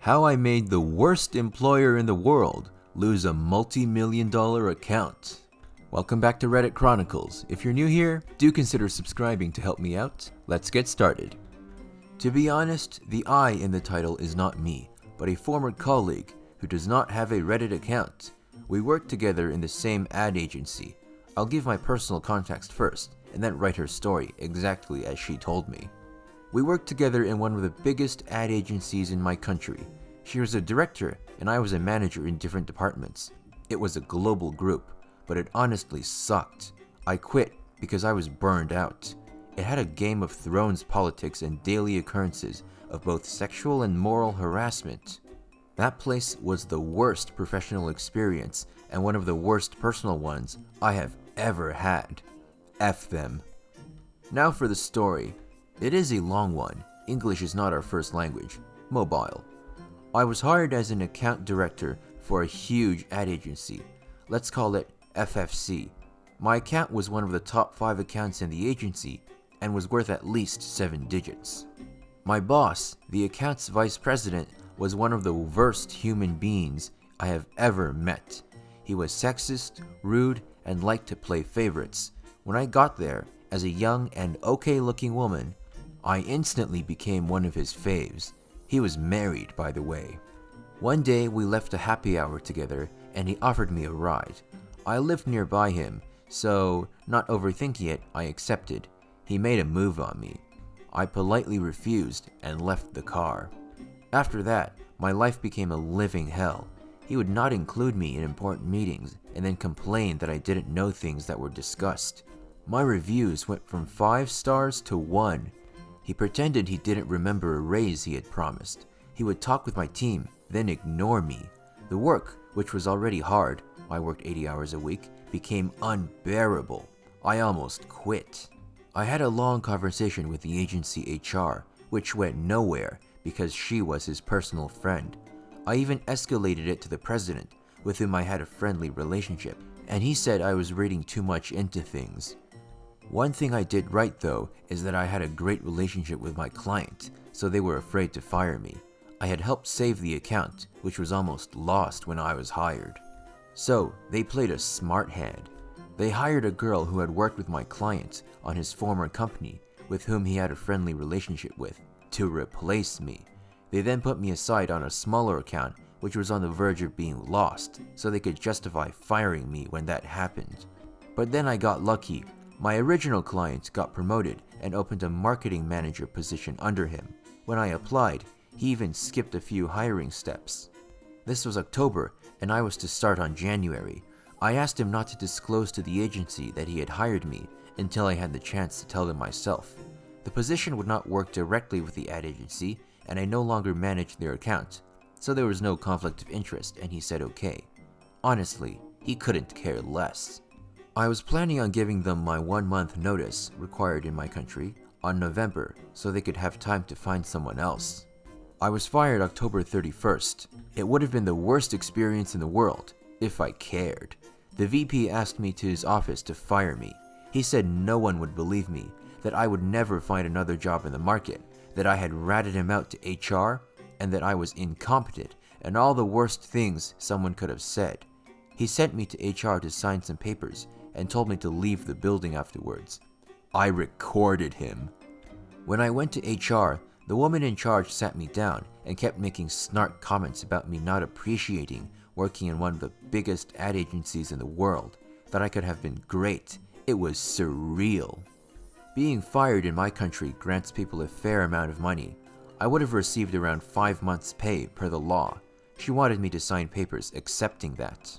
How I made the worst employer in the world lose a multi-million-dollar account. Welcome back to Reddit Chronicles. If you're new here, do consider subscribing to help me out. Let's get started. To be honest, the I in the title is not me, but a former colleague who does not have a Reddit account. We work together in the same ad agency. I'll give my personal context first, and then write her story exactly as she told me. We worked together in one of the biggest ad agencies in my country. She was a director, and I was a manager in different departments. It was a global group, but it honestly sucked. I quit because I was burned out. It had a Game of Thrones politics and daily occurrences of both sexual and moral harassment. That place was the worst professional experience and one of the worst personal ones I have ever had. F them. Now for the story. It is a long one. English is not our first language. Mobile. I was hired as an account director for a huge ad agency. Let's call it FFC. My account was one of the top 5 accounts in the agency and was worth at least 7 digits. My boss, the account's vice president, was one of the worst human beings I have ever met. He was sexist, rude, and liked to play favorites. When I got there, as a young and okay-looking woman, I instantly became one of his faves. He was married, by the way. One day we left a happy hour together and he offered me a ride. I lived nearby him, so not overthinking it, I accepted. He made a move on me. I politely refused and left the car. After that, my life became a living hell. He would not include me in important meetings and then complain that I didn't know things that were discussed. My reviews went from 5 stars to 1. He pretended he didn't remember a raise he had promised. He would talk with my team, then ignore me. The work, which was already hard, I worked 80 hours a week, became unbearable. I almost quit. I had a long conversation with the agency HR, which went nowhere because she was his personal friend. I even escalated it to the president, with whom I had a friendly relationship, and he said I was reading too much into things. One thing I did right though is that I had a great relationship with my client, so they were afraid to fire me. I had helped save the account, which was almost lost when I was hired. So they played a smart hand. They hired a girl who had worked with my client on his former company, with whom he had a friendly relationship with, to replace me. They then put me aside on a smaller account, which was on the verge of being lost, so they could justify firing me when that happened. But then I got lucky. My original client got promoted and opened a marketing manager position under him. When I applied, he even skipped a few hiring steps. This was October, and I was to start on January. I asked him not to disclose to the agency that he had hired me until I had the chance to tell them myself. The position would not work directly with the ad agency, and I no longer managed their account, so there was no conflict of interest, and he said okay. Honestly, he couldn't care less. I was planning on giving them my 1-month notice, required in my country, on November, so they could have time to find someone else. I was fired October 31st. It would have been the worst experience in the world, if I cared. The VP asked me to his office to fire me. He said no one would believe me, that I would never find another job in the market, that I had ratted him out to HR, and that I was incompetent, and all the worst things someone could have said. He sent me to HR to sign some papers, and told me to leave the building afterwards. I recorded him. When I went to HR, the woman in charge sat me down and kept making snark comments about me not appreciating working in one of the biggest ad agencies in the world, that I could have been great. It was surreal. Being fired in my country grants people a fair amount of money. I would have received around 5 months' pay per the law. She wanted me to sign papers accepting that.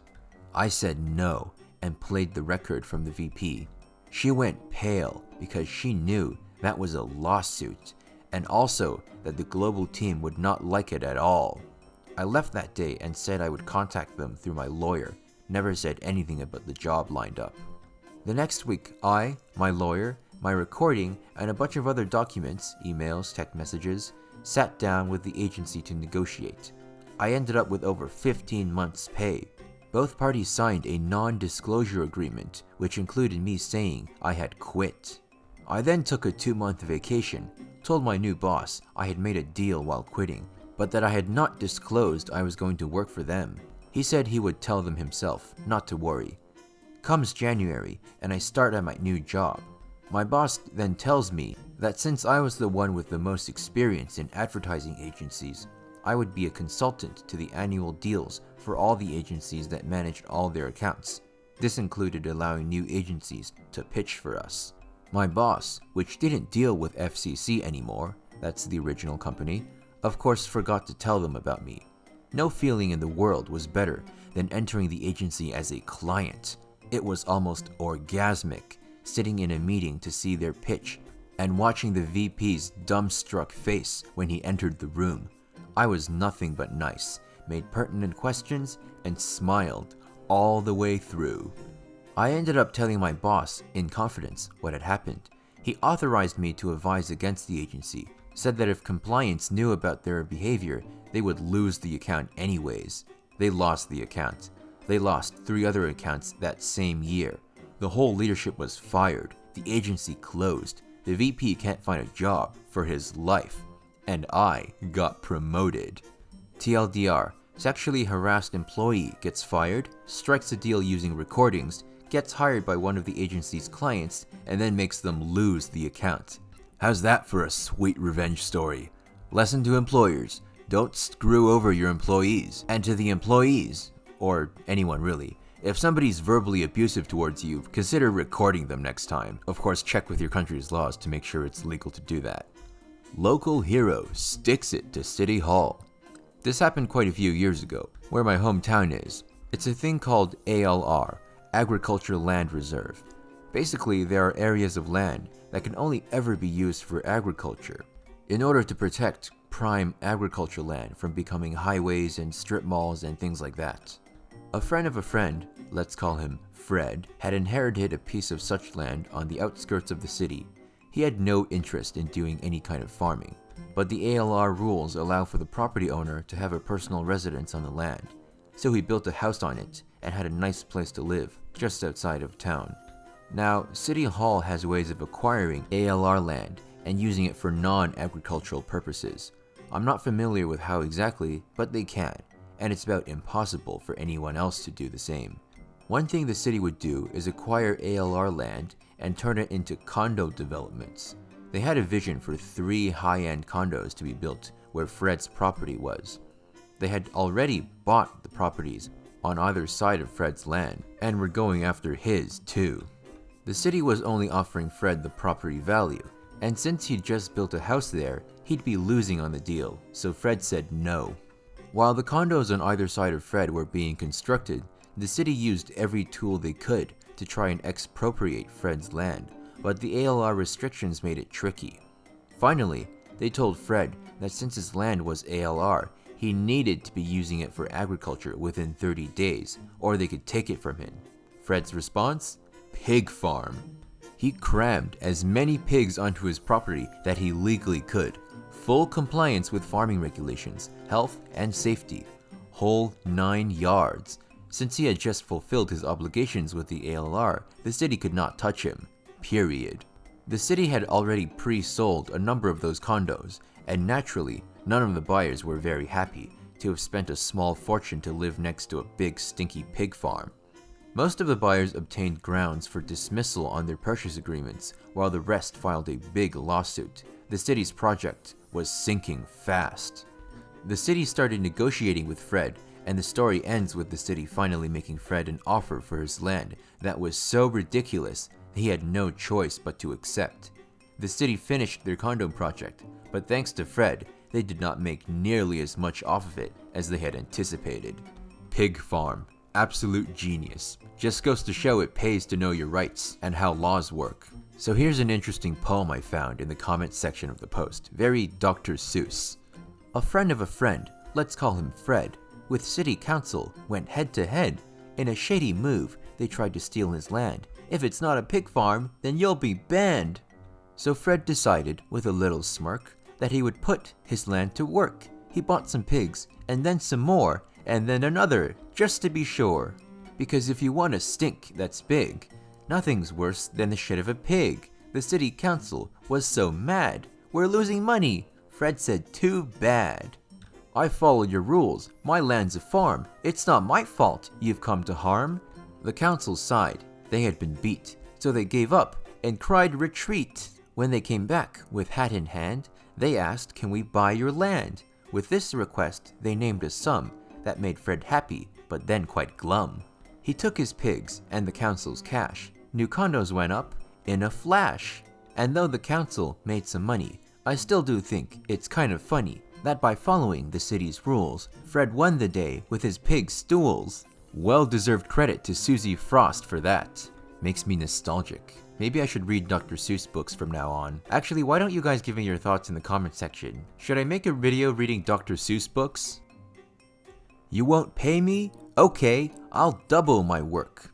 I said no, and played the record from the VP. She went pale because she knew that was a lawsuit, and also that the global team would not like it at all. I left that day and said I would contact them through my lawyer, never said anything about the job lined up. The next week, I, my lawyer, my recording, and a bunch of other documents, emails, text messages, sat down with the agency to negotiate. I ended up with over 15 months' pay. Both parties signed a non-disclosure agreement, which included me saying I had quit. I then took a 2-month vacation, told my new boss I had made a deal while quitting, but that I had not disclosed I was going to work for them. He said he would tell them himself, not to worry. Comes January, and I start at my new job. My boss then tells me that since I was the one with the most experience in advertising agencies, I would be a consultant to the annual deals for all the agencies that managed all their accounts. This included allowing new agencies to pitch for us. My boss, which didn't deal with FCC anymore, that's the original company, of course forgot to tell them about me. No feeling in the world was better than entering the agency as a client. It was almost orgasmic, sitting in a meeting to see their pitch and watching the VP's dumbstruck face when he entered the room. I was nothing but nice, made pertinent questions, and smiled all the way through. I ended up telling my boss, in confidence, what had happened. He authorized me to advise against the agency, said that if compliance knew about their behavior, they would lose the account anyways. They lost the account. They lost 3 other accounts that same year. The whole leadership was fired. The agency closed. The VP can't find a job for his life. And I got promoted. TLDR, sexually harassed employee gets fired, strikes a deal using recordings, gets hired by one of the agency's clients, and then makes them lose the account. How's that for a sweet revenge story? Lesson to employers: don't screw over your employees. And to the employees, or anyone really, if somebody's verbally abusive towards you, consider recording them next time. Of course, check with your country's laws to make sure it's legal to do that. Local hero sticks it to City Hall. This happened quite a few years ago, where my hometown is. It's a thing called ALR, Agricultural Land Reserve. Basically, there are areas of land that can only ever be used for agriculture. In order to protect prime agricultural land from becoming highways and strip malls and things like that. A friend of a friend, let's call him Fred, had inherited a piece of such land on the outskirts of the city. He had no interest in doing any kind of farming, but the ALR rules allow for the property owner to have a personal residence on the land. So he built a house on it and had a nice place to live, just outside of town. Now, City Hall has ways of acquiring ALR land and using it for non-agricultural purposes. I'm not familiar with how exactly, but they can, and it's about impossible for anyone else to do the same. One thing the city would do is acquire ALR land and turn it into condo developments. They had a vision for 3 high-end condos to be built where Fred's property was. They had already bought the properties on either side of Fred's land and were going after his too. The city was only offering Fred the property value, and since he'd just built a house there, he'd be losing on the deal, so Fred said no. While the condos on either side of Fred were being constructed, the city used every tool they could to try and expropriate Fred's land, but the ALR restrictions made it tricky. Finally, they told Fred that since his land was ALR, he needed to be using it for agriculture within 30 days, or they could take it from him. Fred's response? Pig farm. He crammed as many pigs onto his property that he legally could. Full compliance with farming regulations, health and safety. Whole 9 yards. Since he had just fulfilled his obligations with the ALR, the city could not touch him. Period. The city had already pre-sold a number of those condos, and naturally, none of the buyers were very happy to have spent a small fortune to live next to a big stinky pig farm. Most of the buyers obtained grounds for dismissal on their purchase agreements, while the rest filed a big lawsuit. The city's project was sinking fast. The city started negotiating with Fred, and the story ends with the city finally making Fred an offer for his land that was so ridiculous that he had no choice but to accept. The city finished their condo project, but thanks to Fred, they did not make nearly as much off of it as they had anticipated. Pig farm. Absolute genius. Just goes to show it pays to know your rights and how laws work. So here's an interesting poem I found in the comments section of the post. Very Dr. Seuss. A friend of a friend, let's call him Fred, with city council went head to head. In a shady move, they tried to steal his land. If it's not a pig farm, then you'll be banned. So Fred decided, with a little smirk, that he would put his land to work. He bought some pigs, and then some more, and then another, just to be sure. Because if you want a stink that's big, nothing's worse than the shit of a pig. The city council was so mad. We're losing money. Fred said, too bad. I followed your rules. My land's a farm. It's not my fault you've come to harm. The council sighed. They had been beat, so they gave up and cried retreat. When they came back with hat in hand, they asked, can we buy your land? With this request, they named a sum that made Fred happy, but then quite glum. He took his pigs and the council's cash. New condos went up in a flash. And though the council made some money, I still do think it's kind of funny that by following the city's rules, Fred won the day with his pig stools. Well-deserved credit to Susie Frost for that. Makes me nostalgic. Maybe I should read Dr. Seuss books from now on. Actually, why don't you guys give me your thoughts in the comment section? Should I make a video reading Dr. Seuss books? You won't pay me? Okay, I'll double my work.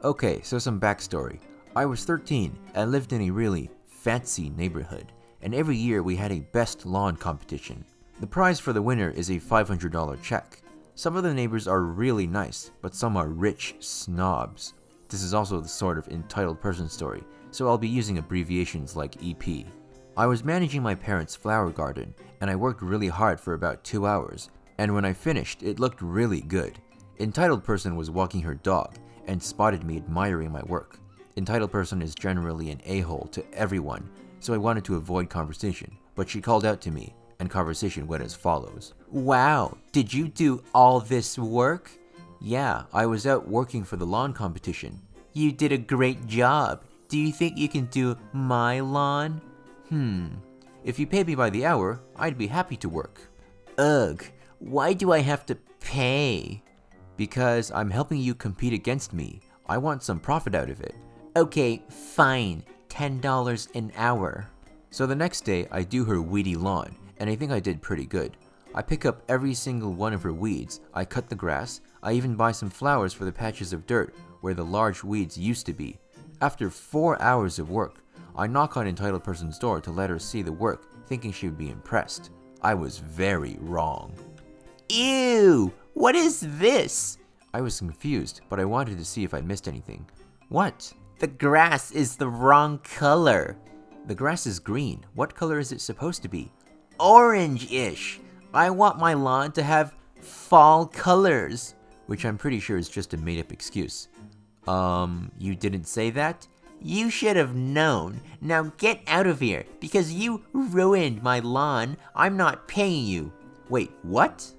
Okay, so some backstory. I was 13 and lived in a really fancy neighborhood, and every year we had a best lawn competition. The prize for the winner is a $500 check. Some of the neighbors are really nice, but some are rich snobs. This is also the sort of entitled person story, so I'll be using abbreviations like EP. I was managing my parents' flower garden, and I worked really hard for about 2 hours, and when I finished, it looked really good. Entitled person was walking her dog, and spotted me admiring my work. Entitled person is generally an a-hole to everyone, so I wanted to avoid conversation, but she called out to me, and conversation went as follows. Wow, did you do all this work? Yeah, I was out working for the lawn competition. You did a great job. Do you think you can do my lawn? If you paid me by the hour, I'd be happy to work. Ugh, why do I have to pay? Because I'm helping you compete against me. I want some profit out of it. Okay, fine. $10 an hour. So the next day, I do her weedy lawn, and I think I did pretty good. I pick up every single one of her weeds, I cut the grass, I even buy some flowers for the patches of dirt where the large weeds used to be. After 4 hours of work, I knock on entitled person's door to let her see the work, thinking she would be impressed. I was very wrong. Ew! What is this? I was confused, but I wanted to see if I missed anything. What? The grass is the wrong color. The grass is green. What color is it supposed to be? Orange-ish. I want my lawn to have fall colors. Which I'm pretty sure is just a made-up excuse. You didn't say that? You should have known. Now get out of here, because you ruined my lawn. I'm not paying you. Wait, what?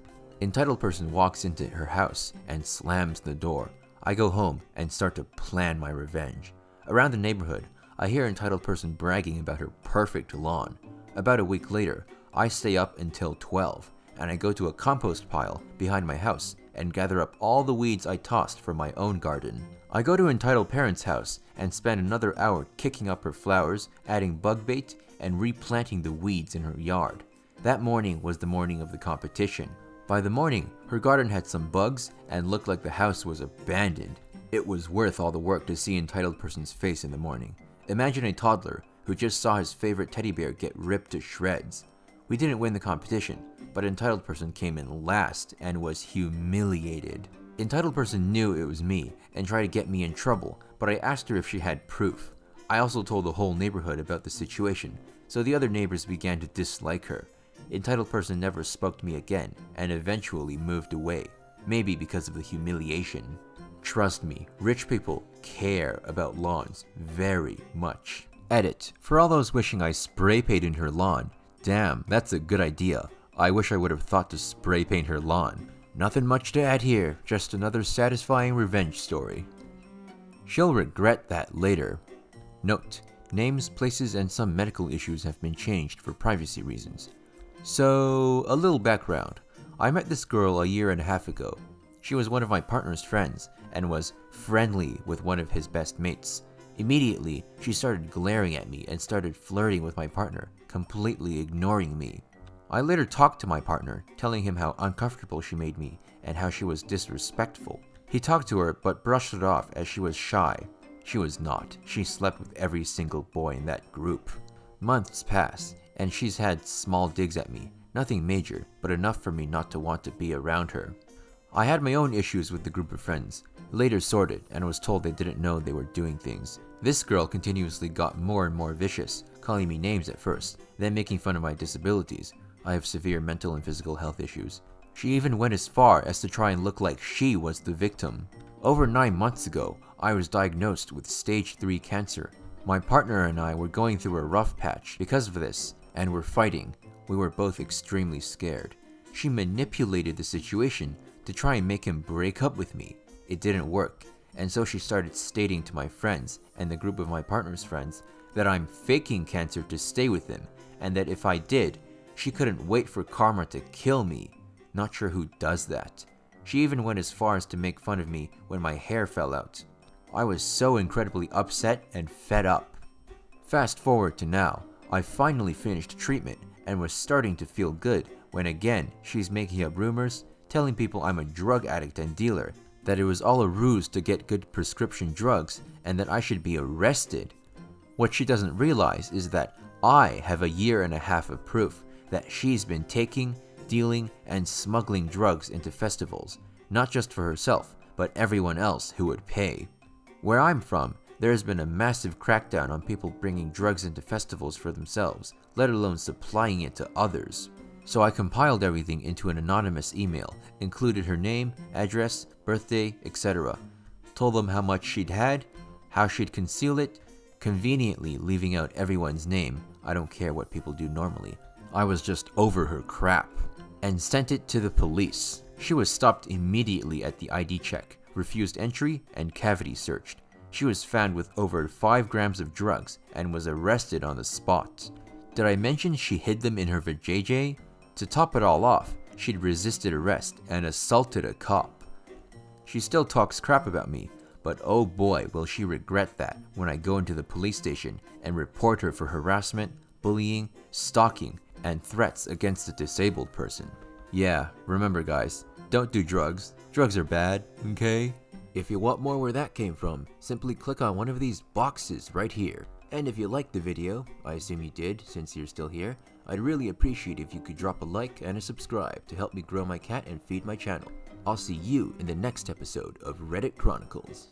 Entitled person walks into her house and slams the door. I go home and start to plan my revenge. Around the neighborhood, I hear entitled person bragging about her perfect lawn. About a week later, I stay up until 12, and I go to a compost pile behind my house and gather up all the weeds I tossed from my own garden. I go to entitled parent's house and spend another hour kicking up her flowers, adding bug bait, and replanting the weeds in her yard. That morning was the morning of the competition. By the morning, her garden had some bugs and looked like the house was abandoned. It was worth all the work to see entitled person's face in the morning. Imagine a toddler who just saw his favorite teddy bear get ripped to shreds. We didn't win the competition, but entitled person came in last and was humiliated. Entitled person knew it was me and tried to get me in trouble, but I asked her if she had proof. I also told the whole neighborhood about the situation, so the other neighbors began to dislike her. Entitled person never spoke to me again and eventually moved away, maybe because of the humiliation. Trust me, rich people care about lawns very much. Edit. For all those wishing I spray painted her lawn, damn, that's a good idea. I wish I would have thought to spray paint her lawn. Nothing much to add here, just another satisfying revenge story. She'll regret that later. Note: names, places, and some medical issues have been changed for privacy reasons. So, a little background. I met this girl a year and a half ago. She was one of my partner's friends, and was friendly with one of his best mates. Immediately, she started glaring at me and started flirting with my partner, completely ignoring me. I later talked to my partner, telling him how uncomfortable she made me and how she was disrespectful. He talked to her but brushed it off as she was shy. She was not. She slept with every single boy in that group. Months pass, and she's had small digs at me. Nothing major, but enough for me not to want to be around her. I had my own issues with the group of friends, later sorted, and was told they didn't know they were doing things. This girl continuously got more and more vicious, calling me names at first, then making fun of my disabilities. I have severe mental and physical health issues. She even went as far as to try and look like she was the victim. Over 9 months ago, I was diagnosed with stage 3 cancer. My partner and I were going through a rough patch because of this, and were fighting. We were both extremely scared. She manipulated the situation to try and make him break up with me. It didn't work, and so she started stating to my friends and the group of my partner's friends that I'm faking cancer to stay with him, and that if I did, she couldn't wait for karma to kill me. Not sure who does that. She even went as far as to make fun of me when my hair fell out. I was so incredibly upset and fed up. Fast forward to now, I finally finished treatment and was starting to feel good when again she's making up rumors, telling people I'm a drug addict and dealer, that it was all a ruse to get good prescription drugs, and that I should be arrested. What she doesn't realize is that I have 1.5 years of proof that she's been taking, dealing, and smuggling drugs into festivals, not just for herself, but everyone else who would pay. Where I'm from, there has been a massive crackdown on people bringing drugs into festivals for themselves, let alone supplying it to others. So I compiled everything into an anonymous email, included her name, address, birthday, etc. Told them how much she'd had, how she'd conceal it, conveniently leaving out everyone's name. I don't care what people do normally. I was just over her crap. And sent it to the police. She was stopped immediately at the ID check, refused entry, and cavity searched. She was found with over 5 grams of drugs and was arrested on the spot. Did I mention she hid them in her vajayjay? To top it all off, she'd resisted arrest and assaulted a cop. She still talks crap about me, but oh boy will she regret that when I go into the police station and report her for harassment, bullying, stalking, and threats against a disabled person. Yeah, remember guys, don't do drugs. Drugs are bad, okay? If you want more where that came from, simply click on one of these boxes right here. And if you liked the video, I assume you did since you're still here, I'd really appreciate if you could drop a like and a subscribe to help me grow my cat and feed my channel. I'll see you in the next episode of Reddit Chronicles.